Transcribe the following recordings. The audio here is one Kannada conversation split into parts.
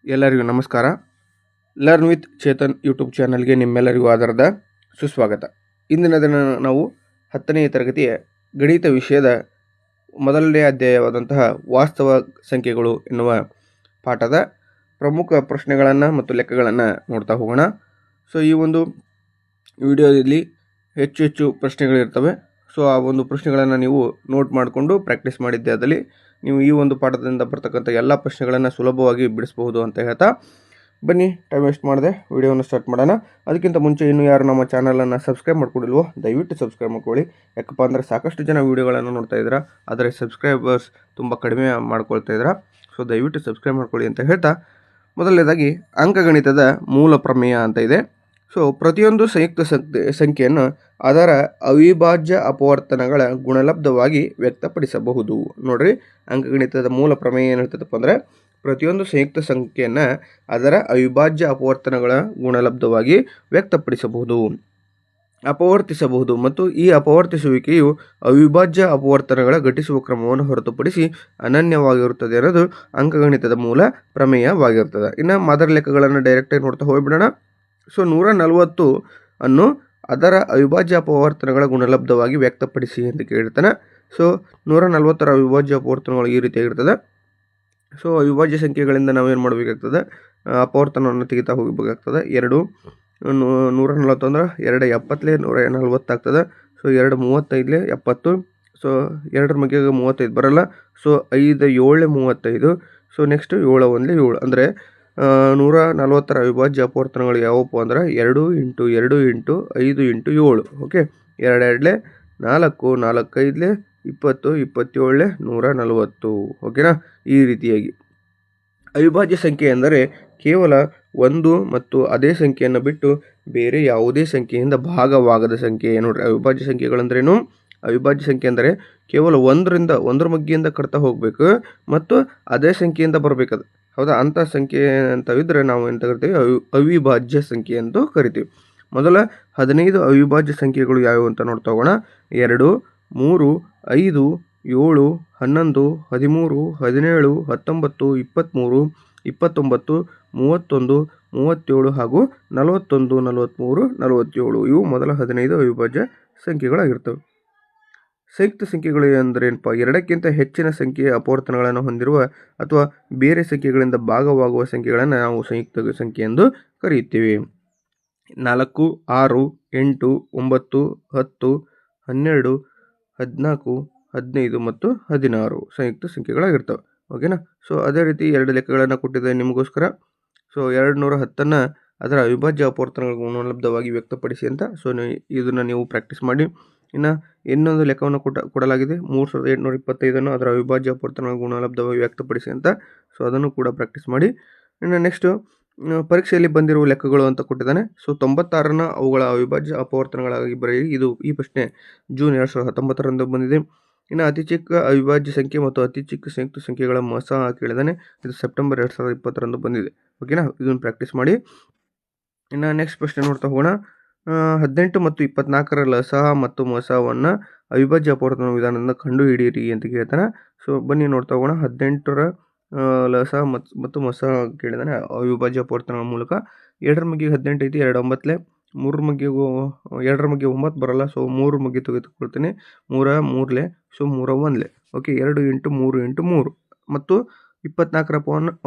ಎಲ್ಲರಿಗೂ ನಮಸ್ಕಾರ. ಲರ್ನ್ ವಿತ್ ಚೇತನ್ ಯೂಟ್ಯೂಬ್ ಚಾನಲ್ಗೆ ನಿಮ್ಮೆಲ್ಲರಿಗೂ ಆಧಾರದ ಸುಸ್ವಾಗತ. ಇಂದಿನ ದಿನ ನಾವು 10ನೇ ತರಗತಿಯ ಗಣಿತ ವಿಷಯದ ಮೊದಲನೇ ಅಧ್ಯಾಯವಾದಂತಹ ವಾಸ್ತವ ಸಂಖ್ಯೆಗಳು ಎನ್ನುವ ಪಾಠದ ಪ್ರಮುಖ ಪ್ರಶ್ನೆಗಳನ್ನು ಮತ್ತು ಲೆಕ್ಕಗಳನ್ನು ನೋಡ್ತಾ ಹೋಗೋಣ. ಸೊ ಈ ಒಂದು ವಿಡಿಯೋದಲ್ಲಿ ಹೆಚ್ಚು ಪ್ರಶ್ನೆಗಳಿರ್ತವೆ. ಸೊ ಆ ಒಂದು ಪ್ರಶ್ನೆಗಳನ್ನು ನೀವು ನೋಟ್ ಮಾಡಿಕೊಂಡು ಪ್ರಾಕ್ಟೀಸ್ ಮಾಡಿದ್ದೆ ಆದಲ್ಲಿ ನೀವು ಈ ಒಂದು ಪಾಠದಿಂದ ಬರ್ತಕ್ಕಂಥ ಎಲ್ಲ ಪ್ರಶ್ನೆಗಳನ್ನು ಸುಲಭವಾಗಿ ಬಿಡಿಸಬಹುದು ಅಂತ ಹೇಳ್ತಾ ಬನ್ನಿ ಟೈಮ್ ವೇಸ್ಟ್ ಮಾಡದೆ ವಿಡಿಯೋವನ್ನು ಸ್ಟಾರ್ಟ್ ಮಾಡೋಣ. ಅದಕ್ಕಿಂತ ಮುಂಚೆ ಇನ್ನೂ ಯಾರು ನಮ್ಮ ಚಾನಲನ್ನು ಸಬ್ಸ್ಕ್ರೈಬ್ ಮಾಡ್ಕೊಂಡಿಲ್ವೋ ದಯವಿಟ್ಟು ಸಬ್ಸ್ಕ್ರೈಬ್ ಮಾಡ್ಕೊಳ್ಳಿ. ಯಾಕಪ್ಪ ಅಂದರೆ ಸಾಕಷ್ಟು ಜನ ವೀಡಿಯೋಗಳನ್ನು ನೋಡ್ತಾ ಇದ್ದೀರಾ, ಆದರೆ ಸಬ್ಸ್ಕ್ರೈಬರ್ಸ್ ತುಂಬ ಕಡಿಮೆ ಮಾಡ್ಕೊಳ್ತಾ ಇದ್ದೀರಾ. ಸೊ ದಯವಿಟ್ಟು ಸಬ್ಸ್ಕ್ರೈಬ್ ಮಾಡ್ಕೊಳ್ಳಿ ಅಂತ ಹೇಳ್ತಾ ಮೊದಲನೇದಾಗಿ ಅಂಕಗಣಿತದ ಮೂಲ ಪ್ರಮೇಯ ಅಂತ ಇದೆ. ಸೊ ಪ್ರತಿಯೊಂದು ಸಂಯುಕ್ತ ಸಂಖ್ಯೆಯನ್ನು ಅದರ ಅವಿಭಾಜ್ಯ ಅಪವರ್ತನಗಳ ಗುಣಲಬ್ಧವಾಗಿ ವ್ಯಕ್ತಪಡಿಸಬಹುದು. ನೋಡ್ರಿ, ಅಂಕಗಣಿತದ ಮೂಲ ಪ್ರಮೇಯ ಏನು ಹೇಳ್ತದಪ್ಪ ಅಂದರೆ ಪ್ರತಿಯೊಂದು ಸಂಯುಕ್ತ ಸಂಖ್ಯೆಯನ್ನು ಅದರ ಅವಿಭಾಜ್ಯ ಅಪವರ್ತನಗಳ ಗುಣಲಬ್ಧವಾಗಿ ಅಪವರ್ತಿಸಬಹುದು ಮತ್ತು ಈ ಅಪವರ್ತಿಸುವಿಕೆಯು ಅವಿಭಾಜ್ಯ ಅಪವರ್ತನಗಳ ಘಟಿಸುವ ಕ್ರಮವನ್ನು ಹೊರತುಪಡಿಸಿ ಅನನ್ಯವಾಗಿರುತ್ತದೆ ಅನ್ನೋದು ಅಂಕಗಣಿತದ ಮೂಲ ಪ್ರಮೇಯವಾಗಿರ್ತದೆ. ಇನ್ನು ಮಾದರಿ ಲೆಕ್ಕಗಳನ್ನು ಡೈರೆಕ್ಟಾಗಿ ನೋಡ್ತಾ ಹೋಗ್ಬಿಡೋಣ. ಸೊ 140 ಅನ್ನು ಅದರ ಅವಿಭಾಜ್ಯ ಅಪವರ್ತನಗಳ ಗುಣಲಬ್ಧವಾಗಿ ವ್ಯಕ್ತಪಡಿಸಿ ಅಂತ ಕೇಳಿರ್ತಾನೆ. ಸೊ 140ರ ಅವಿಭಾಜ್ಯ ಅಪವರ್ತನಗಳು ಈ ರೀತಿಯಾಗಿರ್ತದೆ. ಸೊ ಅವಿಭಾಜ್ಯ ಸಂಖ್ಯೆಗಳಿಂದ ನಾವೇನು ಮಾಡಬೇಕಾಗ್ತದೆ, ಅಪವರ್ತನವನ್ನು ತೆಗಿತಾ ಹೋಗಬೇಕಾಗ್ತದೆ. 140 ಅಂದ್ರೆ 2 70 140 ಆಗ್ತದೆ. ಸೊ 2 35 70. ಸೊ 2 ಮಧ್ಯೆ 35 ಬರಲ್ಲ. ಸೊ 5 7 35. ಸೊ ನೆಕ್ಸ್ಟ್ 7 1 7 ಅಂದರೆ 140ರ ಅವಿಭಾಜ್ಯ ಅಪವರ್ತನಗಳು ಯಾವಪ್ಪ ಅಂದ್ರೆ 2 × 2 × 5 × 7. ಓಕೆ, 2 2 4 4 5 20 27 140. ಓಕೆನಾ. ಈ ರೀತಿಯಾಗಿ ಅವಿಭಾಜ್ಯ ಸಂಖ್ಯೆ ಎಂದರೆ ಕೇವಲ ಒಂದು ಮತ್ತು ಅದೇ ಸಂಖ್ಯೆಯನ್ನು ಬಿಟ್ಟು ಬೇರೆ ಯಾವುದೇ ಸಂಖ್ಯೆಯಿಂದ ಭಾಗವಾಗದ ಸಂಖ್ಯೆ. ನೋಡ್ರಿ, ಅವಿಭಾಜ್ಯ ಸಂಖ್ಯೆಗಳಂದ್ರೇನು? ಅವಿಭಾಜ್ಯ ಸಂಖ್ಯೆ ಅಂದರೆ ಕೇವಲ ಒಂದರ ಮಗ್ಗಿಯಿಂದ ಕಟ್ತಾ ಹೋಗಬೇಕು ಮತ್ತು ಅದೇ ಸಂಖ್ಯೆಯಿಂದ ಬರಬೇಕದು. ಹೌದಾ? ಅಂಥ ಸಂಖ್ಯೆ ಅಂತ ಇದ್ದರೆ ನಾವು ಎಂತ ಕರಿತೀವಿ? ಅವಿಭಾಜ್ಯ ಸಂಖ್ಯೆ ಎಂದು ಕರಿತೀವಿ. ಮೊದಲ 15 ಅವಿಭಾಜ್ಯ ಸಂಖ್ಯೆಗಳು ಯಾವುವು ಅಂತ ನೋಡ್ತಾ ಹೋಗೋಣ. 2 3 5 7 11 13 17 19 23 29 31 37 ಹಾಗೂ 41 43 47 ಇವು ಮೊದಲ 15 ಅವಿಭಾಜ್ಯ ಸಂಖ್ಯೆಗಳಾಗಿರ್ತವೆ. ಸಂಯುಕ್ತ ಸಂಖ್ಯೆಗಳು ಅಂದರೆ ಏನಪ್ಪ? ಎರಡಕ್ಕಿಂತ ಹೆಚ್ಚಿನ ಸಂಖ್ಯೆಯ ಅಪವರ್ತನಗಳನ್ನು ಹೊಂದಿರುವ ಅಥವಾ ಬೇರೆ ಸಂಖ್ಯೆಗಳಿಂದ ಭಾಗವಾಗುವ ಸಂಖ್ಯೆಗಳನ್ನು ನಾವು ಸಂಯುಕ್ತ ಸಂಖ್ಯೆ ಎಂದು ಕರೆಯುತ್ತೇವೆ. 4 6 8 9 10 12 14 15 ಮತ್ತು 16 ಸಂಯುಕ್ತ ಸಂಖ್ಯೆಗಳಾಗಿರ್ತವೆ. ಓಕೆನಾ. ಸೊ ಅದೇ ರೀತಿ 2 ಲೆಕ್ಕಗಳನ್ನು ಕೊಟ್ಟಿದೆ ನಿಮಗೋಸ್ಕರ. ಸೊ 210 ಅದರ ಅವಿಭಾಜ್ಯ ಅಪವರ್ತನಗಳ ಗುಣಲಬ್ಧವಾಗಿ ವ್ಯಕ್ತಪಡಿಸಿ ಅಂತ. ಸೊ ಇದನ್ನು ನೀವು ಪ್ರಾಕ್ಟೀಸ್ ಮಾಡಿ. ಇನ್ನು ಇನ್ನೊಂದು ಲೆಕ್ಕವನ್ನು ಕೊಡಲಾಗಿದೆ 3825 ಅದರ ಅವಿಭಾಜ್ಯ ಅಪವರ್ತನಗಳ ಗುಣಲಬ್ಧವಾಗಿ ವ್ಯಕ್ತಪಡಿಸಿ ಅಂತ. ಸೊ ಅದನ್ನು ಕೂಡ ಪ್ರಾಕ್ಟೀಸ್ ಮಾಡಿ. ಇನ್ನು ನೆಕ್ಸ್ಟು ಪರೀಕ್ಷೆಯಲ್ಲಿ ಬಂದಿರುವ ಲೆಕ್ಕಗಳು ಅಂತ ಕೊಟ್ಟಿದ್ದಾನೆ. ಸೊ 96ನ ಅವುಗಳ ಅವಿಭಾಜ್ಯ ಅಪವರ್ತನಗಳಾಗಿ ಬರೆಯಿ. ಈ ಪ್ರಶ್ನೆ ಜೂನ್ 2019ರಂದು ಬಂದಿದೆ. ಇನ್ನು ಅತಿ ಚಿಕ್ಕ ಅವಿಭಾಜ್ಯ ಸಂಖ್ಯೆ ಮತ್ತು ಅತಿ ಚಿಕ್ಕ ಸಂಯುಕ್ತ ಸಂಖ್ಯೆಗಳ ಮೊಸ ಕೇಳಿದ್ದಾನೆ. ಇದು ಸೆಪ್ಟೆಂಬರ್ 2020ರಂದು ಬಂದಿದೆ. ಓಕೆನಾ. ಇದನ್ನು ಪ್ರಾಕ್ಟೀಸ್ ಮಾಡಿ. ಇನ್ನು ನೆಕ್ಸ್ಟ್ ಪ್ರಶ್ನೆ ನೋಡ್ತಾ ಹೋಗೋಣ. 18 ಮತ್ತು 24ರ ಲಸಹ ಮತ್ತು ಮೊಸವನ್ನು ಅವಿಭಾಜ್ಯ ಅಪವರ್ತನ ವಿಧಾನದಿಂದ ಕಂಡು ಹಿಡಿಯಿರಿ ಅಂತ ಕೇಳ್ತಾನೆ. ಸೊ ಬನ್ನಿ ನೋಡ್ತಾ ಹೋಗೋಣ. 18ರ ಲಸಹ ಮತ್ತು ಮೊಸಹ ಕೇಳಿದಾನೆ ಅವಿಭಾಜ್ಯ ಅಪವರ್ತನಗಳ ಮೂಲಕ. 2ರ ಮಗ್ಗಿಗೆ 18 ಐತಿ, 2 9 3 ಮಗ್ಗಿಗೂ 2ರ ಮಗ್ಗಿಗೆ 9 ಬರಲ್ಲ. ಸೊ 3 ಮಗ್ಗಿ ತೆಗೆದುಕೊಳ್ತೀನಿ. 3 3 ಸೊ 3 1. ಓಕೆ, 2 × 3 × 3 ಮತ್ತು 24ರ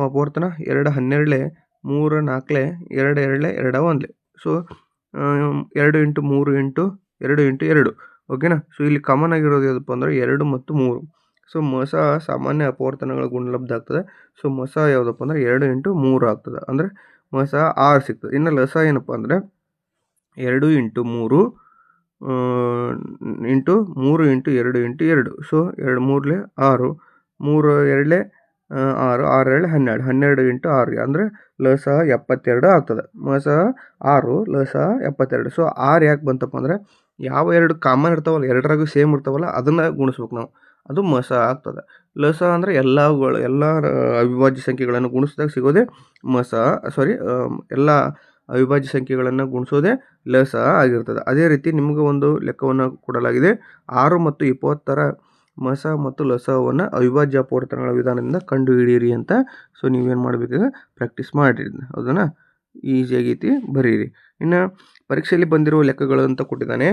ಅಪವರ್ತನ 2 12 3 4 2 2 2 1. ಸೊ 2 × 3 × 2 × 2. ಓಕೆನಾ. ಸೊ ಇಲ್ಲಿ ಕಾಮನ್ ಆಗಿರೋದು ಯಾವುದಪ್ಪ ಅಂದರೆ 2 ಮತ್ತು 3. ಸೊ ಮೊಸ ಸಾಮಾನ್ಯ ಅಪವರ್ತನಗಳ ಗುಣಲಬ್ಧ ಆಗ್ತದೆ. ಸೊ ಮೊಸ ಯಾವುದಪ್ಪ ಅಂದರೆ 2 × 3 ಆಗ್ತದೆ. ಅಂದರೆ ಮೊಸ 6 ಸಿಗ್ತದೆ. ಇನ್ನು ಲಸ ಏನಪ್ಪ ಅಂದರೆ 2 × 3 × 3 × 2 × 2. ಸೊ 2 3 6 3 2 6 6 2 12 12 × 6 ಅಂದರೆ ಲಸ 72 ಆಗ್ತದೆ. ಮೊಸ 6 ಲಸ 72. ಸೊ 6 ಯಾಕೆ ಬಂತಪ್ಪ ಅಂದರೆ ಯಾವ 2 ಕಾಮನ್ ಇರ್ತಾವಲ್ಲ, ಎರಡರಾಗೂ ಸೇಮ್ ಇರ್ತಾವಲ್ಲ, ಅದನ್ನು ಗುಣಿಸ್ಬೇಕು ನಾವು. ಅದು ಮೊಸ ಆಗ್ತದೆ. ಲಸ ಅಂದರೆ ಎಲ್ಲ ಅವಿಭಾಜ್ಯ ಸಂಖ್ಯೆಗಳನ್ನು ಗುಣಿಸಿದಾಗ ಸಿಗೋದೇ ಎಲ್ಲ ಅವಿಭಾಜ್ಯ ಸಂಖ್ಯೆಗಳನ್ನು ಗುಣಿಸೋದೇ ಲಸ ಆಗಿರ್ತದೆ. ಅದೇ ರೀತಿ ನಿಮಗೆ ಒಂದು ಲೆಕ್ಕವನ್ನು ಕೊಡಲಾಗಿದೆ. 6 ಮತ್ತು 20ರ ಮಸ ಮತ್ತು ಲಸವನ್ನು ಅವಿಭಾಜ್ಯ ಅಪವರ್ತನಗಳ ವಿಧಾನದಿಂದ ಕಂಡುಹಿಡಿಯಿರಿ ಅಂತ. ಸೊ ನೀವೇನು ಮಾಡಬೇಕು, ಪ್ರಾಕ್ಟೀಸ್ ಮಾಡಿರಿ. ಹೌದಾ, ಈಸಿಯಾಗೈತಿ, ಬರೀರಿ. ಇನ್ನು ಪರೀಕ್ಷೆಯಲ್ಲಿ ಬಂದಿರುವ ಲೆಕ್ಕಗಳು ಅಂತ ಕೊಟ್ಟಿದ್ದಾನೆ,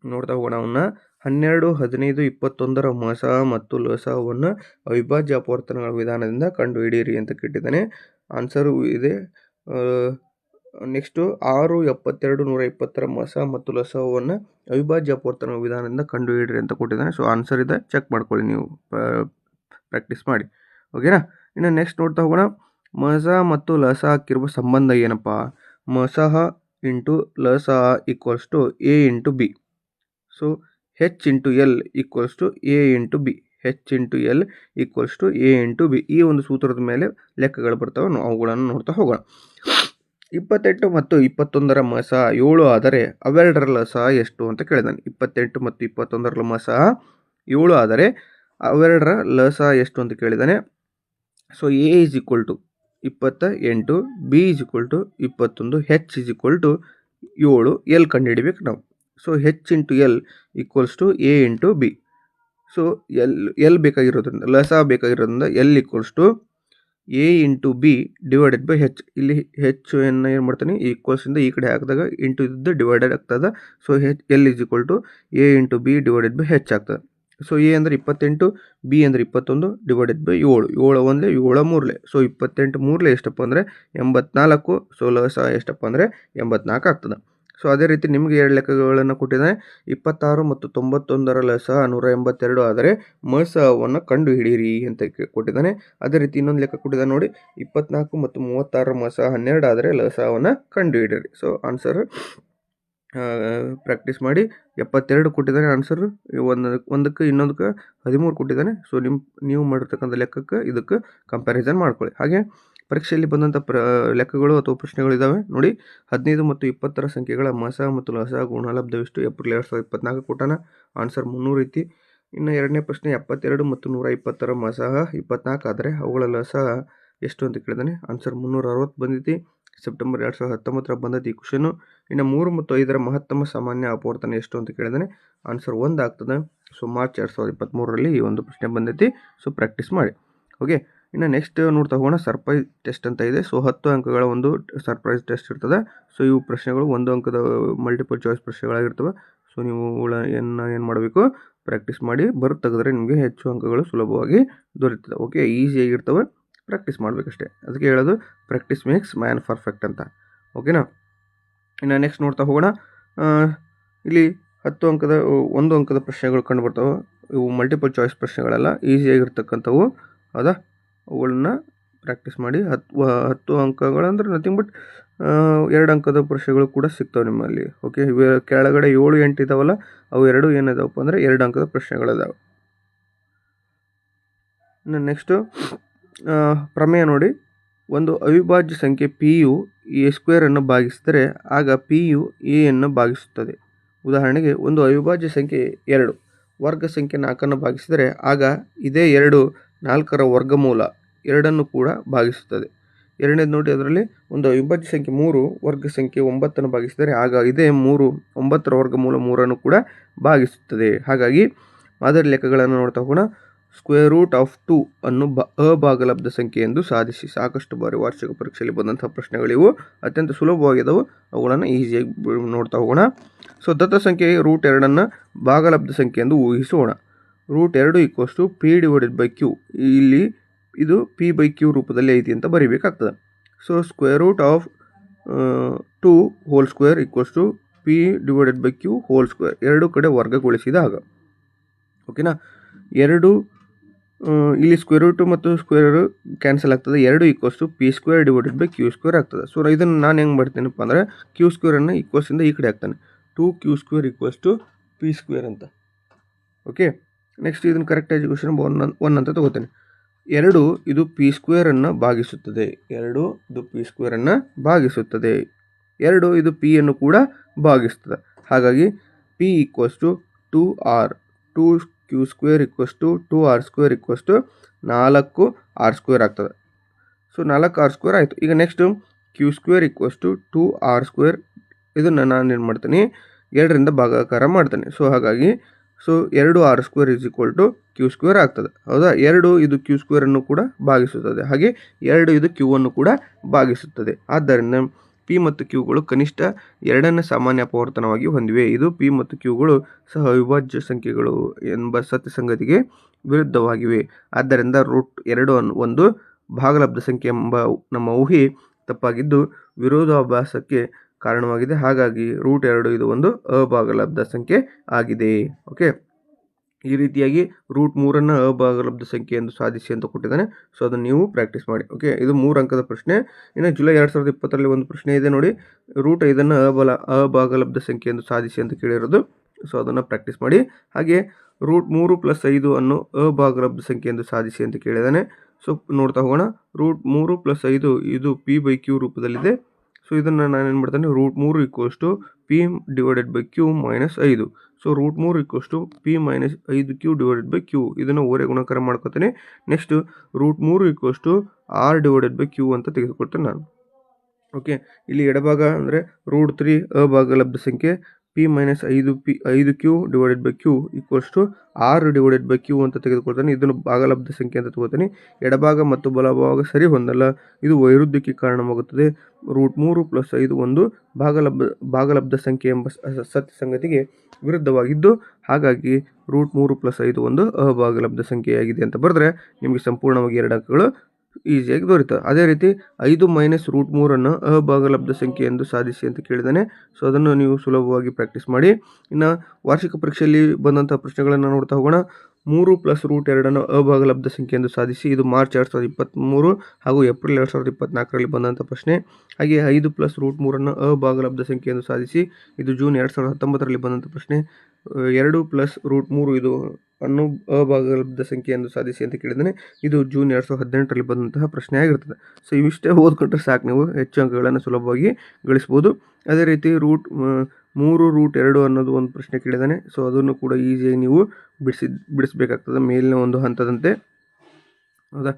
ನೋಡ್ತಾ ಹೋಗೋಣ ಅವನ್ನ. 12, 15, 21ರ ಮಸ ಮತ್ತು ಲಸವನ್ನು ಅವಿಭಾಜ್ಯ ಅಪವರ್ತನಗಳ ವಿಧಾನದಿಂದ ಕಂಡುಹಿಡಿಯಿರಿ ಅಂತ ಕೇಳಿದ್ದಾನೆ. ಆನ್ಸರು ಇದೆ. ನೆಕ್ಸ್ಟು 6, 72, 120ರ ಮಸ ಮತ್ತು ಲಸವನ್ನು ಅವಿಭಾಜ್ಯ ಅಪವರ್ತನ ವಿಧಾನದಿಂದ ಕಂಡುಹಿಡಿಯಿರಿ ಅಂತ ಕೊಟ್ಟಿದ್ದಾನೆ. ಸೊ ಆನ್ಸರ್ ಇದೆ, ಚೆಕ್ ಮಾಡ್ಕೊಳ್ಳಿ, ನೀವು ಪ್ರಾಕ್ಟೀಸ್ ಮಾಡಿ. ಓಕೆನಾ. ಇನ್ನು ನೆಕ್ಸ್ಟ್ ನೋಡ್ತಾ ಹೋಗೋಣ. ಮಸ ಮತ್ತು ಲಸ ಹಾಕಿರುವ ಸಂಬಂಧ ಏನಪ್ಪ? ಮಸಹ ಇಂಟು ಲಸಹ equals to A into B. So H into L equals to A into B. H into L equals to A into B. ಈ ಒಂದು ಸೂತ್ರದ ಮೇಲೆ ಲೆಕ್ಕಗಳು ಬರ್ತವೆ, ಅವುಗಳನ್ನು ನೋಡ್ತಾ ಹೋಗೋಣ. 28 ಮತ್ತು 21ರ ಮಸ 7 ಆದರೆ ಅವೆರಡರ ಲಸ ಎಷ್ಟು ಅಂತ ಕೇಳಿದಾನೆ. 28 ಮತ್ತು 21ರ ಮಸ 7 ಆದರೆ ಅವೆರಡರ ಲಸ ಎಷ್ಟು ಅಂತ ಕೇಳಿದಾನೆ. So A is equal to 28, B is equal to 21, H is equal to 7, L ಕಂಡುಹಿಡಿಬೇಕು ನಾವು. So H into L equals to A into B. So L ಬೇಕಾಗಿರೋದ್ರಿಂದ, ಲಸ ಬೇಕಾಗಿರೋದ್ರಿಂದ L equals to A into B divided by H. ಇಲ್ಲಿ ಹೆಚ್ ಏನು ಮಾಡ್ತಾನೆ, ಈಕ್ವಲ್ಸಿಂದ ಈ ಕಡೆ ಹಾಕಿದಾಗ ಇಂಟು ಇದ್ದು ಡಿವೈಡೆಡ್ ಆಗ್ತದೆ. So L is equal to A into B divided by H ಆಗ್ತದೆ. ಸೊ ಎ ಅಂದರೆ 28, ಬಿ ಅಂದರೆ 21 ಡಿವೈಡೆಡ್ ಬೈ 7. 7 ಒಂದಲೇ 7 ಮೂರಲೆ. ಸೊ 28 ಮೂರಲೆ ಎಷ್ಟಪ್ಪ ಅಂದರೆ 84. ಸೊ ಲಸ ಎಷ್ಟಪ್ಪ ಅಂದರೆ 84 ಆಗ್ತದೆ. ಸೊ ಅದೇ ರೀತಿ ನಿಮಗೆ 2 ಲೆಕ್ಕಗಳನ್ನು ಕೊಟ್ಟಿದ್ದಾನೆ. 26 ಮತ್ತು 91ರ ಲಸ 182 ಆದರೆ ಮಸವನ್ನು ಕಂಡು ಹಿಡಿಯಿರಿ ಅಂತ ಕೊಟ್ಟಿದ್ದಾನೆ. ಅದೇ ರೀತಿ ಇನ್ನೊಂದು ಲೆಕ್ಕ ಕೊಟ್ಟಿದ್ದಾನೆ ನೋಡಿ, 24 ಮತ್ತು 36ರ ಮಸ 12 ಆದರೆ ಲಸವನ್ನು ಕಂಡು ಹಿಡಿಯಿರಿ. ಸೊ ಆನ್ಸರ್ ಪ್ರಾಕ್ಟೀಸ್ ಮಾಡಿ. 72 ಕೊಟ್ಟಿದ್ದಾನೆ ಆನ್ಸರ್. ಒಂದಕ್ಕೆ ಇನ್ನೊಂದಕ್ಕೆ 13 ಕೊಟ್ಟಿದ್ದಾನೆ. ಸೊ ನೀವು ಮಾಡಿರ್ತಕ್ಕಂಥ ಲೆಕ್ಕಕ್ಕೆ ಇದಕ್ಕೆ ಕಂಪ್ಯಾರಿಸನ್ ಮಾಡ್ಕೊಳ್ಳಿ. ಹಾಗೆ ಪರೀಕ್ಷೆಯಲ್ಲಿ ಬಂದಂಥ ಲೆಕ್ಕಗಳು ಅಥವಾ ಪ್ರಶ್ನೆಗಳಿದ್ದಾವೆ ನೋಡಿ. 15 ಮತ್ತು 20ರ ಸಂಖ್ಯೆಗಳ ಮಸ ಮತ್ತು ಲಸ ಗುಣಲಬ್ಧವಿಷ್ಟು? ಏಪ್ರಿಲ್ 2024 ಕೊಟ್ಟಾನ. ಆನ್ಸರ್ 300 ಐತಿ. ಇನ್ನು ಎರಡನೇ ಪ್ರಶ್ನೆ, 72 ಮತ್ತು 120ರ ಮಸ 24 ಆದರೆ ಅವುಗಳ ಲಸ ಎಷ್ಟು ಅಂತ ಕೇಳಿದಾನೆ. ಆನ್ಸರ್ 360 ಬಂದೈತಿ. ಸೆಪ್ಟೆಂಬರ್ 2019 ಬಂದೈತಿ ಈ ಕ್ವಶನು. ಇನ್ನು 3 ಮತ್ತು 5ರ ಮಹತ್ತಮ ಸಾಮಾನ್ಯ ಅಪವರ್ತನ ಎಷ್ಟು ಅಂತ ಕೇಳಿದಾನೆ. ಆನ್ಸರ್ 1 ಆಗ್ತದೆ. ಸೊ ಮಾರ್ಚ್ 2023ರಲ್ಲಿ ಈ ಒಂದು ಪ್ರಶ್ನೆ ಬಂದೈತಿ. ಸೊ ಪ್ರಾಕ್ಟೀಸ್ ಮಾಡಿ. ಓಕೆ. ಇನ್ನು ನೆಕ್ಸ್ಟ್ ನೋಡ್ತಾ ಹೋಗೋಣ. ಸರ್ಪ್ರೈಸ್ ಟೆಸ್ಟ್ ಅಂತ ಇದೆ. ಸೊ 10 ಅಂಕಗಳ ಒಂದು ಸರ್ಪ್ರೈಸ್ ಟೆಸ್ಟ್ ಇರ್ತದೆ. ಸೊ ಇವು ಪ್ರಶ್ನೆಗಳು 1 ಅಂಕದ ಮಲ್ಟಿಪಲ್ ಚಾಯ್ಸ್ ಪ್ರಶ್ನೆಗಳಾಗಿರ್ತವೆ. ಸೊ ನೀವು ಏನು ಮಾಡಬೇಕು, ಪ್ರಾಕ್ಟೀಸ್ ಮಾಡಿ ತೆಗೆದ್ರೆ ನಿಮಗೆ ಹೆಚ್ಚು ಅಂಕಗಳು ಸುಲಭವಾಗಿ ದೊರೆಯುತ್ತದೆ. ಓಕೆ, ಈಸಿಯಾಗಿರ್ತವೆ, ಪ್ರಾಕ್ಟೀಸ್ ಮಾಡಬೇಕಷ್ಟೇ. ಅದಕ್ಕೆ ಹೇಳೋದು ಪ್ರಾಕ್ಟೀಸ್ ಮೇಕ್ಸ್ ಮ್ಯಾನ್ ಪರ್ಫೆಕ್ಟ್ ಅಂತ. ಓಕೆನಾ. ಇನ್ನು ನೆಕ್ಸ್ಟ್ ನೋಡ್ತಾ ಹೋಗೋಣ. ಇಲ್ಲಿ 1 ಅಂಕದ ಪ್ರಶ್ನೆಗಳು ಕಂಡು ಬರ್ತವೆ. ಇವು ಮಲ್ಟಿಪಲ್ ಚಾಯ್ಸ್ ಪ್ರಶ್ನೆಗಳೆಲ್ಲ ಈಸಿಯಾಗಿರ್ತಕ್ಕಂಥವು. ಹೌದಾ, ಅವುಗಳನ್ನ ಪ್ರಾಕ್ಟೀಸ್ ಮಾಡಿ. 10 ಅಂಕಗಳಂದ್ರೆ ನಥಿಂಗ್ ಬಟ್ 2 ಅಂಕದ ಪ್ರಶ್ನೆಗಳು ಕೂಡ ಸಿಗ್ತವೆ ನಿಮ್ಮಲ್ಲಿ. ಓಕೆ, ಇವೆ ಕೆಳಗಡೆ 7, 8 ಇದಾವಲ್ಲ, ಅವು 2 ಏನಿದಾವಪ್ಪ ಅಂದರೆ 2 ಅಂಕದ ಪ್ರಶ್ನೆಗಳಿದಾವೆ. ಇನ್ನು ನೆಕ್ಸ್ಟು ಪ್ರಮೇಯ ನೋಡಿ. ಒಂದು ಅವಿಭಾಜ್ಯ ಸಂಖ್ಯೆ ಪಿ ಯು ಎ ಸ್ಕ್ವೇರನ್ನು ಭಾಗಿಸಿದರೆ ಆಗ ಪಿ ಯು ಎ ಯನ್ನು ಭಾಗಿಸುತ್ತದೆ. ಉದಾಹರಣೆಗೆ, ಒಂದು ಅವಿಭಾಜ್ಯ ಸಂಖ್ಯೆ 2 ವರ್ಗ ಸಂಖ್ಯೆ 4ನ್ನು ಭಾಗಿಸಿದರೆ ಆಗ ಇದೇ 2 4ರ ವರ್ಗಮೂಲ 2ನ್ನು ಕೂಡ ಭಾಗಿಸುತ್ತದೆ. ಎರಡನೇದು ನೋಡಿ, ಅದರಲ್ಲಿ ಒಂದು ಅವಿಭಾಜ್ಯ ಸಂಖ್ಯೆ 3 ವರ್ಗ ಸಂಖ್ಯೆ 9ನ್ನು ಭಾಗಿಸಿದರೆ ಆಗ ಇದೇ 3 9ರ ವರ್ಗಮೂಲ 3ನ್ನು ಕೂಡ ಭಾಗಿಸುತ್ತದೆ. ಹಾಗಾಗಿ ಮಾದರಿ ಲೆಕ್ಕಗಳನ್ನು ನೋಡ್ತಾ ಹೋಗೋಣ. ಸ್ಕ್ವೇರ್ ರೂಟ್ ಆಫ್ 2 ಅನ್ನು ಅಭಾಗಲಬ್ಧ ಸಂಖ್ಯೆ ಎಂದು ಸಾಧಿಸಿ. ಸಾಕಷ್ಟು ಬಾರಿ ವಾರ್ಷಿಕ ಪರೀಕ್ಷೆಯಲ್ಲಿ ಬಂದಂಥ ಪ್ರಶ್ನೆಗಳಿವು, ಅತ್ಯಂತ ಸುಲಭವಾಗಿದ್ದವು. ಅವುಗಳನ್ನು ಈಸಿಯಾಗಿ ನೋಡ್ತಾ ಹೋಗೋಣ. ಸೊ ದತ್ತ ಸಂಖ್ಯೆ ರೂಟ್ 2ನ್ನು ಭಾಗಲಬ್ಧ ಸಂಖ್ಯೆ ಎಂದು ಊಹಿಸೋಣ. Root 2 equals to P divided by Q. ಇಲ್ಲಿ ಇದು ಪಿ ಬೈ ಕ್ಯೂ ರೂಪದಲ್ಲಿ ಐತಿ ಅಂತ ಬರೀಬೇಕಾಗ್ತದೆ. So square root of 2 whole square equals to P divided by Q whole square. 2 ಕಡೆ ವರ್ಗಗೊಳಿಸಿದಾಗ, ಓಕೆನಾ, 2 ಇಲ್ಲಿ ಸ್ಕ್ವೇರ್ ರೂಟ್ ಮತ್ತು ಸ್ಕ್ವೇರ್ ಕ್ಯಾನ್ಸಲ್ ಆಗ್ತದೆ. 2 equals to P square divided by Q square ಆಗ್ತದೆ. ಸೊ ಇದನ್ನು ನಾನು ಹೆಂಗೆ ಮಾಡ್ತೀನಪ್ಪ ಅಂದರೆ, ಕ್ಯೂ ಸ್ಕ್ವೇರನ್ನು ಈಕ್ವಲ್ಸಿಂದ ಈ ಕಡೆ ಹಾಕ್ತಾನೆ. 2 Q square equals to P square ಅಂತ. ಓಕೆ, ನೆಕ್ಸ್ಟ್ ಇದನ್ನು ಕರೆಕ್ಟ್ ಎಜುಕೇಷನ್ 1 ಅಂತ ತಗೋತೇನೆ. 2 ಇದು ಪಿ ಸ್ಕ್ವೇರನ್ನು ಭಾಗಿಸುತ್ತದೆ. 2 ಇದು ಪಿ ಸ್ಕ್ವೇರನ್ನು ಭಾಗಿಸುತ್ತದೆ. 2 ಇದು ಪಿ ಯನ್ನು ಕೂಡ ಭಾಗಿಸ್ತದೆ. ಹಾಗಾಗಿ P equals to 2r. 2 Q square equals to 2r square equals to 4r square ಆಗ್ತದೆ. ಸೊ 4r ಸ್ಕ್ವೇರ್ ಆಯಿತು. ಈಗ next Q square equals to 2r square. ಇದನ್ನು ನಾನು ಏನು ಮಾಡ್ತೀನಿ, 2ರಿಂದ ಭಾಗಾಕಾರ ಮಾಡ್ತೇನೆ. ಸೊ ಹಾಗಾಗಿ so 2r² is equal to q² ಆಗ್ತದೆ. ಹೌದಾ, 2 ಇದು q² ಅನ್ನು ಕೂಡ ಭಾಗಿಸುತ್ತದೆ, ಹಾಗೆ 2 ಇದು q ಅನ್ನು ಕೂಡ ಭಾಗಿಸುತ್ತದೆ. ಆದ್ದರಿಂದ p ಮತ್ತು qಗಳು ಕನಿಷ್ಠ 2ನೇ ಸಾಮಾನ್ಯ ಅಪವರ್ತನವಾಗಿ ಹೊಂದಿವೆ. ಇದು p ಮತ್ತು qಗಳು ಸಹ ಅವಿಭಾಜ್ಯ ಸಂಖ್ಯೆಗಳು ಎಂಬ ಸತ್ಯ ಸಂಗತಿಗೆ ವಿರುದ್ಧವಾಗಿವೆ. ಆದ್ದರಿಂದ √2 ಒಂದು ಭಾಗಲಬ್ಧ ಸಂಖ್ಯೆ ಎಂಬ ನಮ್ಮ ಊಹೆ ತಪ್ಪಾಗಿದ್ದು ವಿರೋಧಾಭಾಸಕ್ಕೆ ಕಾರಣವಾಗಿದೆ. ಹಾಗಾಗಿ √2 ಇದು ಒಂದು ಅಭಾಗಲಬ್ಧ ಸಂಖ್ಯೆ ಆಗಿದೆ. ಓಕೆ, ಈ ರೀತಿಯಾಗಿ √3 ಅಭಾಗಲಬ್ಧ ಸಂಖ್ಯೆ ಎಂದು ಸಾಧಿಸಿ ಅಂತ ಕೊಟ್ಟಿದ್ದಾನೆ. ಸೊ ಅದನ್ನು ನೀವು ಪ್ರಾಕ್ಟೀಸ್ ಮಾಡಿ. ಓಕೆ, ಇದು 3 ಅಂಕದ ಪ್ರಶ್ನೆ. ಇನ್ನು ಜುಲೈ 2020ರಲ್ಲಿ ಒಂದು ಪ್ರಶ್ನೆ ಇದೆ ನೋಡಿ, √5 ಅಭಾಗಲಬ್ಧ ಸಂಖ್ಯೆ ಎಂದು ಸಾಧಿಸಿ ಅಂತ ಕೇಳಿರೋದು. ಸೊ ಅದನ್ನು ಪ್ರಾಕ್ಟೀಸ್ ಮಾಡಿ. ಹಾಗೆ √3 + 5 ಅನ್ನು ಅಭಾಗಲಬ್ಧ ಸಂಖ್ಯೆ ಎಂದು ಸಾಧಿಸಿ ಅಂತ ಕೇಳಿದ್ದಾನೆ. ಸೊ ನೋಡ್ತಾ ಹೋಗೋಣ. √3 + 5 ಇದು p/q ರೂಪದಲ್ಲಿದೆ. ಸೊ ಇದನ್ನು ನಾನು ಏನು ಮಾಡ್ತೇನೆ, √3 = p/q - 5. So √3 = p - 5q/q. ಇದನ್ನು ಓರೆ ಗುಣಾಕಾರ ಮಾಡ್ಕೊತೇನೆ. ನೆಕ್ಸ್ಟ್ √3 = r/q ಅಂತ ತೆಗೆದುಕೊಳ್ತೇನೆ ನಾನು. ಓಕೆ, ಇಲ್ಲಿ ಎಡಭಾಗ ಅಂದರೆ √3 ಅಭಾಗಲಬ್ಧ ಸಂಖ್ಯೆ, p - 5q/q = r/q ಅಂತ ತೆಗೆದುಕೊಳ್ತಾನೆ. ಇದನ್ನು ಭಾಗಲಬ್ಧ ಸಂಖ್ಯೆ ಅಂತ ತಗೋತೀನಿ. ಎಡಭಾಗ ಮತ್ತು ಬಲಭಾಗ ಸರಿ ಹೊಂದಲ್ಲ, ಇದು ವೈರುಧ್ಯಕ್ಕೆ ಕಾರಣವಾಗುತ್ತದೆ. √3 + 5 ಒಂದು ಭಾಗಲಬ್ಧ ಸಂಖ್ಯೆ ಎಂಬ ಸತ್ಯ ಸಂಗತಿಗೆ ವಿರುದ್ಧವಾಗಿದ್ದು, ಹಾಗಾಗಿ √3 + 5 ಒಂದು ಅಭಾಗಲಬ್ಧ ಸಂಖ್ಯೆಯಾಗಿದೆ ಅಂತ ಬರೆದ್ರೆ ನಿಮಗೆ ಸಂಪೂರ್ಣವಾಗಿ 2 ಅಂಕಗಳು ಈಸಿಯಾಗಿ ದೊರೆಯುತ್ತದೆ. ಅದೇ ರೀತಿ 5 - √3 ಅಭಾಗಲಬ್ಧ ಸಂಖ್ಯೆ ಎಂದು ಸಾಧಿಸಿ ಅಂತ ಕೇಳಿದ್ದಾನೆ. ಸೊ ಅದನ್ನು ನೀವು ಸುಲಭವಾಗಿ ಪ್ರಾಕ್ಟೀಸ್ ಮಾಡಿ. ಇನ್ನು ವಾರ್ಷಿಕ ಪರೀಕ್ಷೆಯಲ್ಲಿ ಬಂದಂಥ ಪ್ರಶ್ನೆಗಳನ್ನು ನೋಡ್ತಾ ಹೋಗೋಣ. 3 + √2 ಅಭಾಗಲಬ್ಧ ಸಂಖ್ಯೆ ಎಂದು ಸಾಧಿಸಿ. ಇದು ಮಾರ್ಚ್ 2023 ಹಾಗೂ ಏಪ್ರಿಲ್ 2024ರಲ್ಲಿ ಬಂದಂಥ ಪ್ರಶ್ನೆ. ಹಾಗೆ 5 + √3 ಅಭಾಗಲಬ್ಧ ಸಂಖ್ಯೆ ಎಂದು ಸಾಧಿಸಿ. ಇದು ಜೂನ್ 2019ರಲ್ಲಿ ಬಂದಂಥ ಪ್ರಶ್ನೆ. 2 + √3 ಇದು ಅನ್ನು ಅಭಾಗಲಬ್ಧ ಸಂಖ್ಯೆ ಎಂದು ಸಾಧಿಸಿ ಅಂತ ಕೇಳಿದ್ದಾನೆ. ಇದು ಜೂನ್ 2018ರಲ್ಲಿ ಬಂದಂತಹ ಪ್ರಶ್ನೆ ಆಗಿರ್ತದೆ. ಸೊ ಇವಿಷ್ಟೇ ಓದ್ಕೊಂಡ್ರೆ ಸಾಕು, ನೀವು ಹೆಚ್ಚು ಅಂಕಗಳನ್ನು ಸುಲಭವಾಗಿ ಗಳಿಸ್ಬೋದು. ಅದೇ ರೀತಿ √2 ಅನ್ನೋದು ಒಂದು ಪ್ರಶ್ನೆ ಕೇಳಿದ್ದಾನೆ. ಸೊ ಅದನ್ನು ಕೂಡ ಈಸಿಯಾಗಿ ನೀವು ಬಿಡಿಸಬೇಕಾಗ್ತದೆ, ಮೇಲಿನ ಒಂದು ಹಂತದಂತೆ. ಹೌದಾ,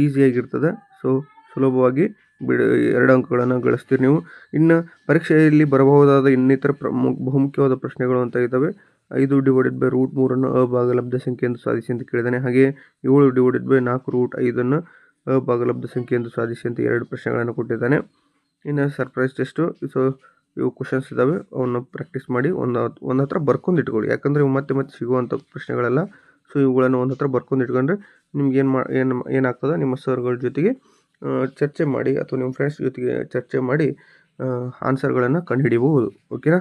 ಈಸಿಯಾಗಿರ್ತದೆ. ಸೊ ಸುಲಭವಾಗಿ 2 ಅಂಕಗಳನ್ನು ಗಳಿಸ್ತೀರಿ ನೀವು. ಇನ್ನು ಪರೀಕ್ಷೆಯಲ್ಲಿ ಬರಬಹುದಾದ ಇನ್ನಿತರ ಬಹುಮುಖ್ಯವಾದ ಪ್ರಶ್ನೆಗಳು ಅಂತ ಇದ್ದಾವೆ. 5 / √3 ಅಭಾಗಲಬ್ಧ ಸಂಖ್ಯೆ ಎಂದು ಸಾಧಿಸಿ ಅಂತ ಕೇಳಿದ್ದಾನೆ. ಹಾಗೆ 7 / 4√5 ಅಭಾಗಲಬ್ಧ ಸಂಖ್ಯೆ ಎಂದು ಸಾಧಿಸಿ ಅಂತ 2 ಪ್ರಶ್ನೆಗಳನ್ನು ಕೊಟ್ಟಿದ್ದಾನೆ. ಇನ್ನು ಸರ್ಪ್ರೈಸ್ ಟೆಸ್ಟು. ಸೊ ಇವು ಕ್ವಶನ್ಸ್ ಇದ್ದಾವೆ, ಅವನ್ನು ಪ್ರಾಕ್ಟೀಸ್ ಮಾಡಿ ಒಂದು ಹತ್ರ ಬರ್ಕೊಂಡು ಇಟ್ಕೊಳ್ಳಿ. ಯಾಕಂದರೆ ಇವು ಮತ್ತೆ ಸಿಗುವಂಥ ಪ್ರಶ್ನೆಗಳೆಲ್ಲ. ಸೊ ಇವುಗಳನ್ನು ಒಂದು ಹತ್ರ ಬರ್ಕೊಂಡು ಇಟ್ಕೊಂಡ್ರೆ ನಿಮ್ಗೆ ಏನಾಗ್ತದೆ, ನಿಮ್ಮ ಸರ್ಗಳ ಜೊತೆಗೆ ಚರ್ಚೆ ಮಾಡಿ ಅಥವಾ ನಿಮ್ಮ ಫ್ರೆಂಡ್ಸ್ ಜೊತೆಗೆ ಚರ್ಚೆ ಮಾಡಿ ಆನ್ಸರ್ಗಳನ್ನು ಕಂಡುಹಿಡಿಯಬಹುದು. ಓಕೆನಾ?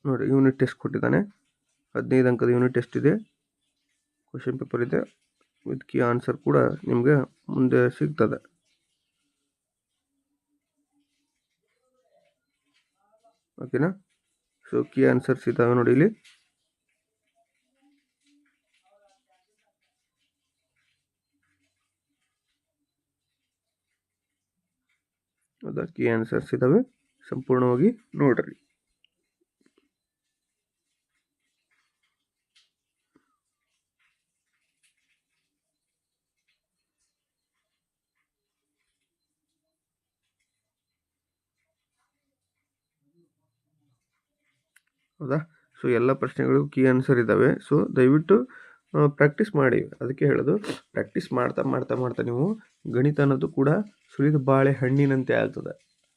ನೋಡಿ, ಯೂನಿಟ್ ಟೆಸ್ಟ್ ಕೊಟ್ಟಿದ್ದಾನೆ. 15 ಅಂಕದ ಯೂನಿಟ್ ಟೆಸ್ಟ್ ಇದೆ, ಕ್ವಶನ್ ಪೇಪರ್ ಇದೆ. ಇದಕ್ಕೆ ಆನ್ಸರ್ ಕೂಡ ನಿಮಗೆ ಮುಂದೆ ಸಿಗ್ತದೆ. ಓಕೆನಾ? ಸೊ ಕೀ ಆನ್ಸರ್ಸ್ ಇದ್ದಾವೆ ನೋಡಿ ಇಲ್ಲಿ. ಹೌದಾ, ಕೀ ಆನ್ಸರ್ಸ್ ಇದ್ದಾವೆ, ಸಂಪೂರ್ಣವಾಗಿ ನೋಡ್ರಿ. ಹೌದಾ, ಸೊ ಎಲ್ಲ ಪ್ರಶ್ನೆಗಳಿಗೂ ಕೀ ಆನ್ಸರ್ ಇದ್ದಾವೆ. ಸೊ ದಯವಿಟ್ಟು ಪ್ರಾಕ್ಟೀಸ್ ಮಾಡಿ. ಅದಕ್ಕೆ ಹೇಳೋದು, ಪ್ರಾಕ್ಟೀಸ್ ಮಾಡ್ತಾ ಮಾಡ್ತಾ ಮಾಡ್ತಾ ನೀವು ಗಣಿತ ಅನ್ನೋದು ಕೂಡ ಸುರಿದ ಬಾಳೆ ಹಣ್ಣಿನಂತೆ ಆಗ್ತದೆ.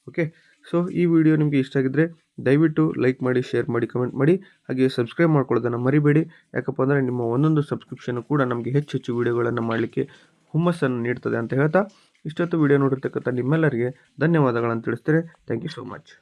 ಓಕೆ, ಸೊ ಈ ವಿಡಿಯೋ ನಿಮಗೆ ಇಷ್ಟ ಆಗಿದ್ದರೆ ದಯವಿಟ್ಟು ಲೈಕ್ ಮಾಡಿ, ಶೇರ್ ಮಾಡಿ, ಕಮೆಂಟ್ ಮಾಡಿ. ಹಾಗೆ ಸಬ್ಸ್ಕ್ರೈಬ್ ಮಾಡ್ಕೊಳ್ಳೋದನ್ನು ಮರಿಬೇಡಿ. ಯಾಕಪ್ಪ ಅಂದರೆ ನಿಮ್ಮ ಒಂದೊಂದು ಸಬ್ಸ್ಕ್ರಿಪ್ಷನ್ ಕೂಡ ನಮಗೆ ಹೆಚ್ಚು ಹೆಚ್ಚು ವಿಡಿಯೋಗಳನ್ನು ಮಾಡಲಿಕ್ಕೆ ಹುಮ್ಮಸ್ಸನ್ನು ನೀಡ್ತದೆ ಅಂತ ಹೇಳ್ತಾ, ಇಷ್ಟೊತ್ತು ವಿಡಿಯೋ ನೋಡಿರ್ತಕ್ಕಂಥ ನಿಮ್ಮೆಲ್ಲರಿಗೆ ಧನ್ಯವಾದಗಳನ್ನು ತಿಳಿಸ್ತೇನೆ. Thank you so much.